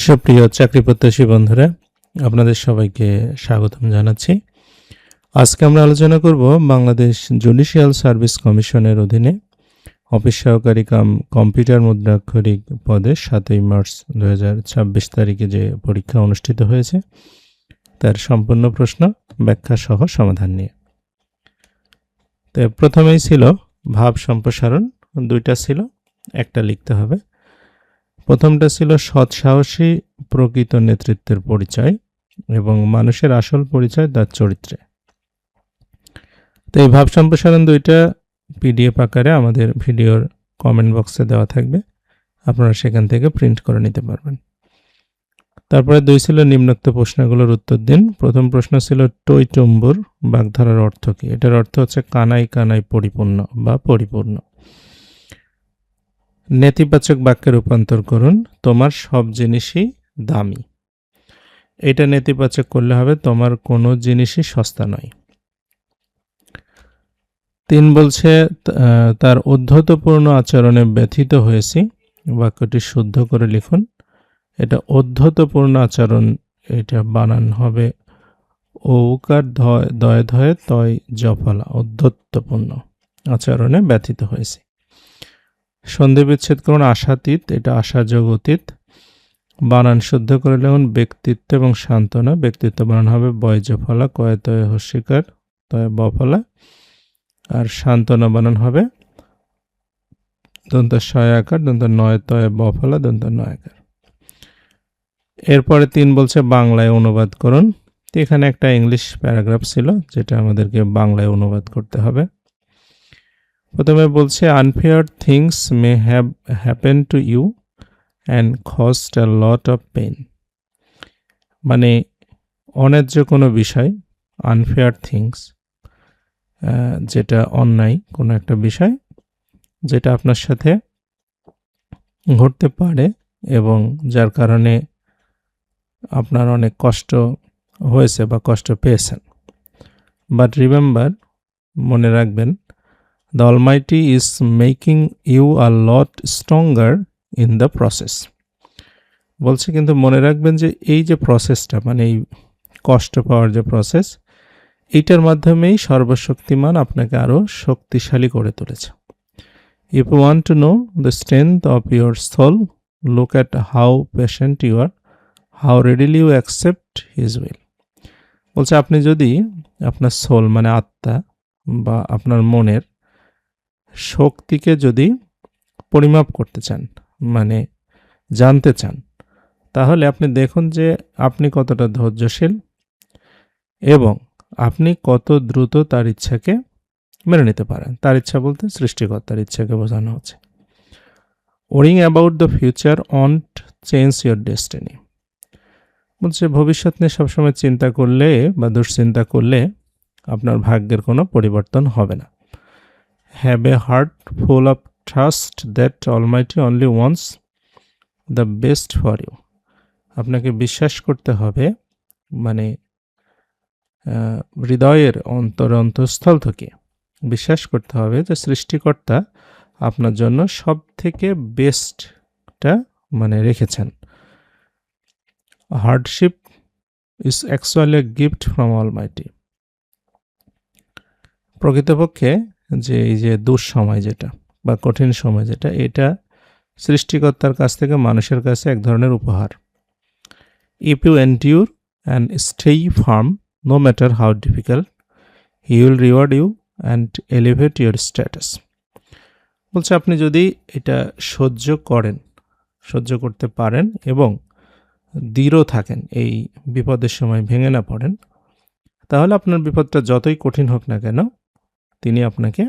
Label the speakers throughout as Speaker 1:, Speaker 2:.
Speaker 1: সুপ্রিয় চাকরি প্রত্যাশী বন্ধুরা, আপনাদের সবাইকে স্বাগতম জানাচ্ছি। আজকে আমরা আলোচনা করব বাংলাদেশ জুডিশিয়াল সার্ভিস কমিশনের অধীনে অফিস সহকারী কাম কম্পিউটার মুদ্রাক্ষরিক পদে 7ই মার্চ 2026 তারিখে যে পরীক্ষা অনুষ্ঠিত হয়েছে তার সম্পূর্ণ প্রশ্ন ব্যাখ্যা সহ সমাধান নিয়ে। তো প্রথমেই ছিল ভাব সম্প্রসারণ, দুইটা ছিল, একটা লিখতে হবে। প্রথমটা ছিল সৎসাহসী প্রকৃত নেতৃত্বের পরিচয় এবং মানুষের আসল পরিচয় তার চরিত্রে। তো এই ভাব সম্প্রসারণ দুইটা পিডিএফ আকারে আমাদের ভিডিওর কমেন্ট বক্সে দেওয়া থাকবে, আপনারা সেখান থেকে প্রিন্ট করে নিতে পারবেন। তারপরে দুই ছিল নিম্নোক্ত প্রশ্নগুলোর উত্তর দিন। প্রথম প্রশ্ন ছিল টইটম্বুর বাগধারার অর্থ কী? এটার অর্থ হচ্ছে কানাই কানাই পরিপূর্ণ বা পরিপূর্ণ। নেতিবাচক বাক্যে রূপান্তর করুন, তোমার সব জিনিসই দামি। এটা নেতিবাচক করলে হবে তোমার কোনো জিনিসই সস্তা নয়। 3 বলছে তার উদ্ধতপূর্ণ আচরণে ব্যথিত হয়েছি, বাক্যটি শুদ্ধ করে লিখুন। এটা উদ্ধতপূর্ণ আচরণ, এটা বানান হবে ঔকার দয় ধয়ে তয় জফলা, উদ্ধতপূর্ণ আচরণে ব্যথিত হয়েছে। সন্ধি বিচ্ছেদ করুন আশাতীত, এটা আশাযোগ অতীত। বানান শুদ্ধ করে লিখুন ব্যক্তিত্ব এবং সান্ত্বনা, ব্যক্তিত্ব বানান হবে বয় জফলা কয় তয় হস্যিকার তয় বফলা, আর সান্ত্বনা বানান হবে দন্ত সয়াকার দন্ত নয় তয় বফলা দন্ত নয়াকার। এরপরে 3 বলছে বাংলায় অনুবাদ করুন। তো এখানে একটা ইংলিশ প্যারাগ্রাফ ছিল যেটা আমাদেরকে বাংলায় অনুবাদ করতে হবে। প্রথমে বলছে unfair things may have happen to you and cost a lot of pain. মানে অন্যায্য কোনো বিষয়, আনফেয়ার থিংস যেটা অন্যায় কোনো একটা বিষয় যেটা আপনার সাথে ঘটতে পারে এবং যার কারণে আপনার অনেক কষ্ট হয়েছে বা কষ্ট পেয়েছেন। বাট রিমেম্বার, মনে রাখবেন, the almighty is making you a lot stronger in the process. বলছে কিন্তু মনে রাখবেন যে এই যে প্রসেসটা, মানে এই কষ্ট পাওয়ার যে প্রসেস, এইটার মাধ্যমেই সর্বশক্তিমান আপনাকে আরও শক্তিশালী করে তুলেছে। If you want to know the strength of your soul, look at how patient you are, how readily you accept his will. বলছে আপনি যদি আপনার সোল মানে আত্মা বা আপনার মনের শক্তিকে যদি পরিমাপ করতে চান, মানে জানতে চান, তাহলে আপনি দেখুন যে আপনি কতটা ধৈর্যশীল এবং আপনি কত দ্রুত তার ইচ্ছাকে মেনে নিতে পারেন। তার ইচ্ছা বলতে সৃষ্টিকর্তার ইচ্ছাকে বোঝানো হচ্ছে। Worrying about the future won't change your destiny. বলছে ভবিষ্যৎ নিয়ে সবসময় চিন্তা করলে বা দুশ্চিন্তা করলে আপনার ভাগ্যের কোনো পরিবর্তন হবে না। Have a heart full of trust that almighty only wants the best for you. আপনাকে বিশ্বাস করতে হবে, মানে হৃদয়ের অন্তঃস্থল থেকে বিশ্বাস করতে হবে যে সৃষ্টিকর্তা আপনার জন্য সব থেকে বেস্টটা মানে রেখেছেন। Hardship is actually a gift from Almighty. প্রকৃতপক্ষে যে এই যে দুঃসময় যেটা বা কঠিন সময় যেটা, এটা সৃষ্টিকর্তার কাছ থেকে মানুষের কাছে এক ধরনের উপহার। If you endure and stay firm no matter how difficult, he will reward you and elevate your status. বলছে আপনি যদি এটা সহ্য করতে পারেন এবং দৃঢ় থাকেন, এই বিপদের সময় ভেঙে না পড়েন, তাহলে আপনার বিপদটা যতই কঠিন হোক না কেন তিনি আপনাকে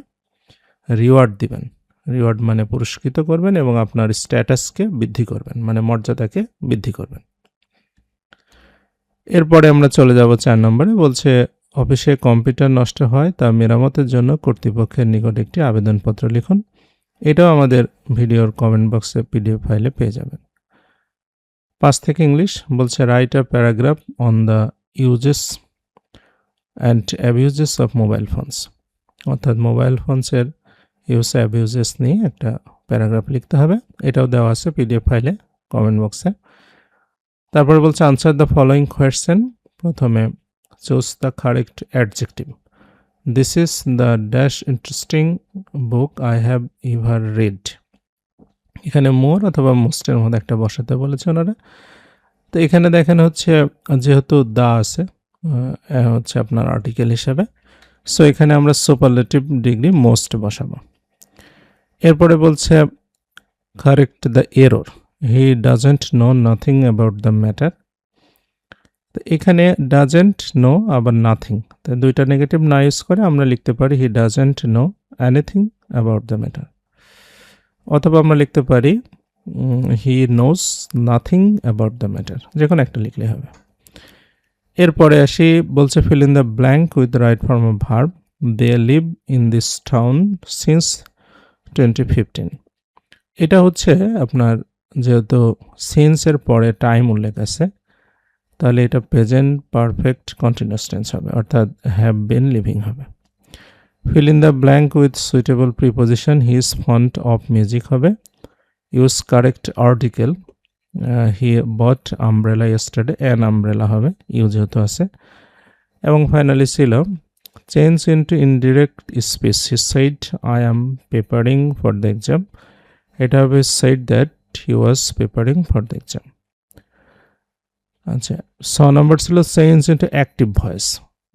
Speaker 1: রিওয়ার্ড দিবেন। রিওয়ার্ড মানে পুরস্কৃত করবেন এবং আপনার স্ট্যাটাসকে বৃদ্ধি করবেন, মানে মর্যাদাকে বৃদ্ধি করবেন। এরপরে আমরা চলে যাব 4 নম্বরে। বলছে অফিসে কম্পিউটার নষ্ট হয় তা মেরামতের জন্য কর্তৃপক্ষের নিকট একটি আবেদনপত্র লিখুন। এটাও আমাদের ভিডিওর কমেন্ট বক্সে পিডিএফ ফাইলে পেয়ে যাবেন। 5 থেকে ইংলিশ বলছে write a paragraph on the uses and abuses of mobile phones. অর্থাৎ মোবাইল ফোনসের ইউজ অ্যাবিউজেস নিয়ে একটা প্যারাগ্রাফ লিখতে হবে। এটাও দেওয়া আছে পিডিএফ ফাইলে কমেন্ট বক্সে। তারপরে বলছে আনসার দ্য ফলোয়িং কোয়েশ্চেন। প্রথমে choose the correct adjective. This is the dash interesting book I have ever read. এখানে মোর অথবা মোস্টের মধ্যে একটা বসাতে বলেছে ওনারা। তো এখানে দেখেন হচ্ছে যেহেতু দা আছে হচ্ছে আপনার আর্টিকেল হিসাবে, সো এখানে আমরা সুপারলেটিভ ডিগ্রি মোস্ট বসাবো। এরপরে বলছে correct the error, he doesn't no nothing about the matter. তো এখানে ডাজেন্ট নো আবার নাথিং, তো দুইটা নেগেটিভ না ইউজ করে আমরা লিখতে পারি he doesn't know anything about the matter, অথবা আমরা লিখতে পারি he knows nothing about the matter, যে কোনো একটা লিখলে হবে। এরপরে আসি, বলছে fill in the blank with right form of verb. They live in this town since 2015। এটা হচ্ছে আপনার যেহেতু সিন্সের পরে টাইম উল্লেখ আছে, তাহলে এটা প্রেজেন্ট পারফেক্ট কন্টিনিউয়াস টেন্স হবে, অর্থাৎ হ্যাভ বিন লিভিং হবে। Fill in the blank with suitable preposition, he is fond of music হবে। Use correct article, he bought umbrella yesterday, an umbrella হবে, ইউজ যেহেতু আছে। এবং ফাইনালি ছিল change into indirect speech, he said I am preparing for the exam. এটা হবে said that he was preparing for the exam. আচ্ছা, 6 নম্বর ছিল change into active voice,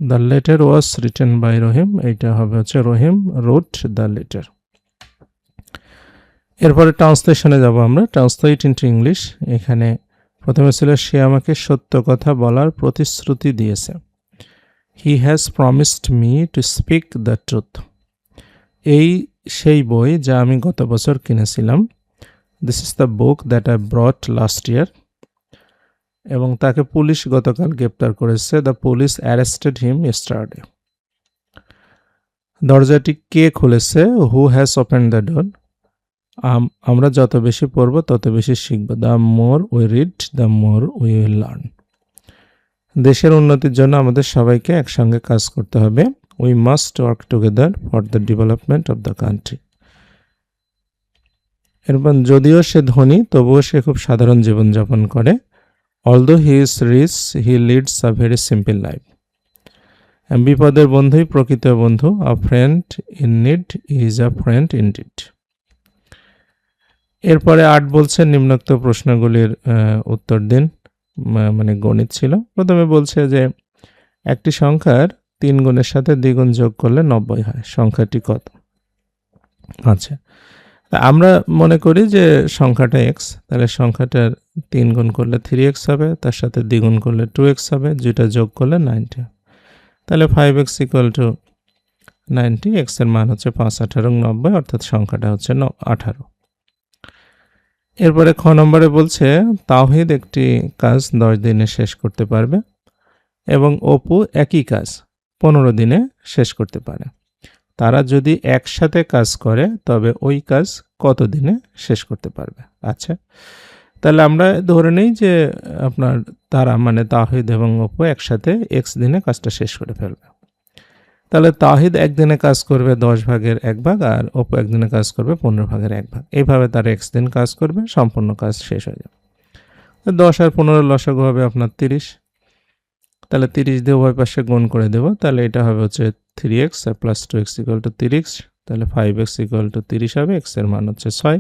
Speaker 1: the letter was written by রহিম। এইটা হবে হচ্ছে রহিম রোট দ্য লেটার। এরপরে ট্রান্সলেশনে যাব আমরা, ট্রান্সলেট ইনটু ইংলিশ। এখানে প্রথমে ছিল সে আমাকে সত্য কথা বলার প্রতিশ্রুতি দিয়েছে, he has promised me to speak the truth. এই সেই বই যা আমি গত বছর কিনেছিলাম, this is the book that I brought last year. এবং তাকে পুলিশ গতকাল গ্রেপ্তার করেছে, the police arrested him yesterday. দরজাটি কে খুলেছে, who has open the door. আমরা যত বেশি পড়ব তত বেশি শিখব, the more we read the more we will learn. দেশের উন্নতির জন্য আমাদের সবাইকে একসঙ্গে কাজ করতে হবে, we must work together for the development of the country. এরপর যদিও সে ধনী তবুও সে খুব সাধারণ জীবনযাপন করে, although he is rich he leads a very simple life. বিপদের বন্ধুই প্রকৃত বন্ধু, a friend in need is a friend indeed. এরপরে 8 বলছে নিম্নোক্ত প্রশ্নগুলির উত্তর দিন, মানে গণিত ছিল। প্রথমে বলছে যে একটি সংখ্যার 3 গুণের সাথে দ্বিগুণ যোগ করলে 90 হয়, সংখ্যাটি কত? আচ্ছা, আমরা মনে করি যে সংখ্যাটা এক্স, তাহলে সংখ্যাটার 3 গুণ করলে 3x হবে, তার সাথে দ্বিগুণ করলে 2x হবে, যেটা যোগ করলে 90। তাহলে 5x ইকুয়াল টু 90, এক্স এর মান হচ্ছে 5 18 90, অর্থাৎ সংখ্যাটা হচ্ছে 18। এরপরে খ নম্বরে বলছে তাওহিদ একটি কাজ 10 দিনে শেষ করতে পারবে এবং অপু একই কাজ 15 দিনে শেষ করতে পারে। তারা যদি একসাথে কাজ করে তবে ওই কাজ কত দিনে শেষ করতে পারবে? আচ্ছা, তাহলে আমরা ধরে নিই যে আপনার তারা মানে তাওহিদ এবং অপু একসাথে এক্স দিনে কাজটা শেষ করে ফেলবে। তাহলে তাওহিদ একদিনে কাজ করবে 10 ভাগের 1 ভাগ, আর অপু একদিনে কাজ করবে 15 ভাগের 1 ভাগ। এইভাবে তারা এক্স দিন কাজ করবে, সম্পূর্ণ কাজ শেষ হয়ে যাবে। 10 আর 15 লসাগু হবে আপনার 30। তাহলে 30 দিয়ে উভয় পাশে গুণ করে দেব, তাহলে এটা হবে হচ্ছে 3x plus 2x equal to 30। তাহলে 5x ইকুয়াল টু 30 হবে, x এর মান হচ্ছে 6,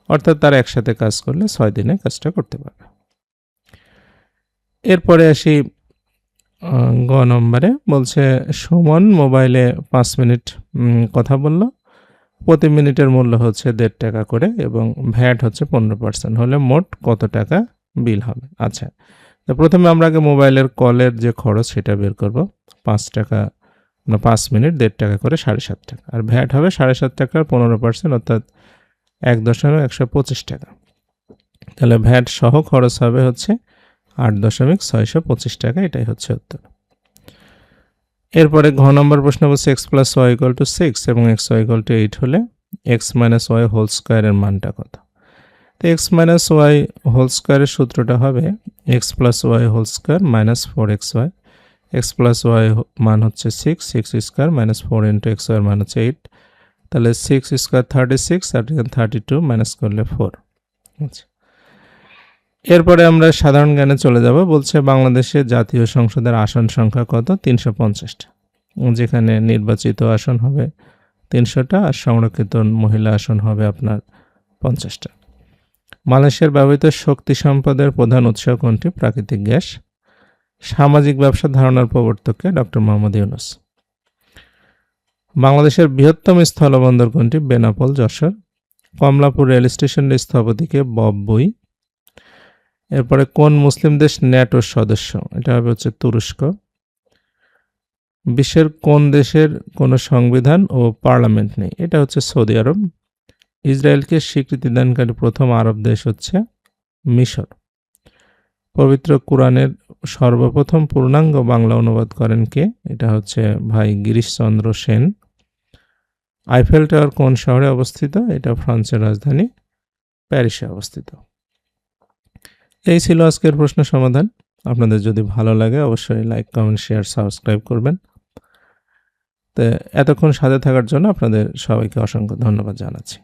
Speaker 1: অর্থাৎ তারা একসাথে কাজ করলে 6 দিনে কাজটা করতে পারবে। এরপরে আসি গ নম্বরে, বলছে সুমন মোবাইলে 5 মিনিট কথা বলল, প্রতি মিনিটের মূল্য হচ্ছে 1.5 টাকা করে এবং ভ্যাট হচ্ছে 15% হলে মোট কত টাকা বিল হবে? আচ্ছা, তো প্রথমে আমরা আগে মোবাইলের কলের যে খরচ সেটা বের করব। 5 টাকা 5 মিনিট 1.5 টাকা করে 7.5 টাকা, আর ভ্যাট হবে 7.5 টাকার 15%, অর্থাৎ 1.125 টাকা। তাহলে ভ্যাট সহ খরচ হবে হচ্ছে 8.625 টাকা, এটাই হচ্ছে উত্তর। এরপরে ঘ নম্বর প্রশ্ন বলছে x plus y equal to 6 এবং x ওয়াই ইকুয়াল টু 8 হলে x মাইনাস ওয়াই হোল স্কোয়ারের মানটা কত? তো x মাইনাস ওয়াই হোল স্কোয়ারের সূত্রটা হবে x plus y whole square minus 4xy। x plus y মান হচ্ছে 6, 6 square minus 4 into x y মান হচ্ছে 8, তাহলে 6 স্কোয়ার 36 আর 32 মাইনাস করলে 4। আচ্ছা, এরপরে আমরা সাধারণ জ্ঞানে চলে যাব। বলছে বাংলাদেশে জাতীয় সংসদের আসন সংখ্যা কত? 350টা, যেখানে নির্বাচিত আসন হবে 300টা আর সংরক্ষিত মহিলা আসন হবে আপনার 50টা। মালয়েশিয়ার ব্যবহৃত শক্তি সম্পদের প্রধান উৎস কোনটি? প্রাকৃতিক গ্যাস। সামাজিক ব্যবসা ধারণার প্রবর্তককে? ডক্টর মোহাম্মদ ইউনূস। বাংলাদেশের বৃহত্তম স্থলবন্দর কোনটি? বেনাপোল, যশোর। কমলাপুর রেল স্টেশনের স্থপতিকে? বব বুই। এরপরে কোন মুসলিম দেশ ন্যাটোর সদস্য? এটা হবে তুরস্ক। বিশ্বের কোন দেশের কোনো সংবিধান ও পার্লামেন্ট নেই? এটা সৌদি আরব। ইসরায়েলকে স্বীকৃতি দানকারী প্রথম আরব দেশ মিশর। পবিত্র কোরআনের সর্বপ্রথম পূর্ণাঙ্গ বাংলা অনুবাদ করেন কে? এটা ভাই গিরিশচন্দ্র সেন। আইফেল টাওয়ার কোন শহরে অবস্থিত? এটা ফ্রান্সের রাজধানী প্যারিসে অবস্থিত। এই ছিল আজকের প্রশ্ন সমাধান। আপনাদের যদি ভালো লাগে অবশ্যই লাইক, কমেন্ট, শেয়ার, সাবস্ক্রাইব করবেন। তো এতক্ষণ সাথে থাকার জন্য আপনাদের সবাইকে অসংখ্য ধন্যবাদ জানাচ্ছি।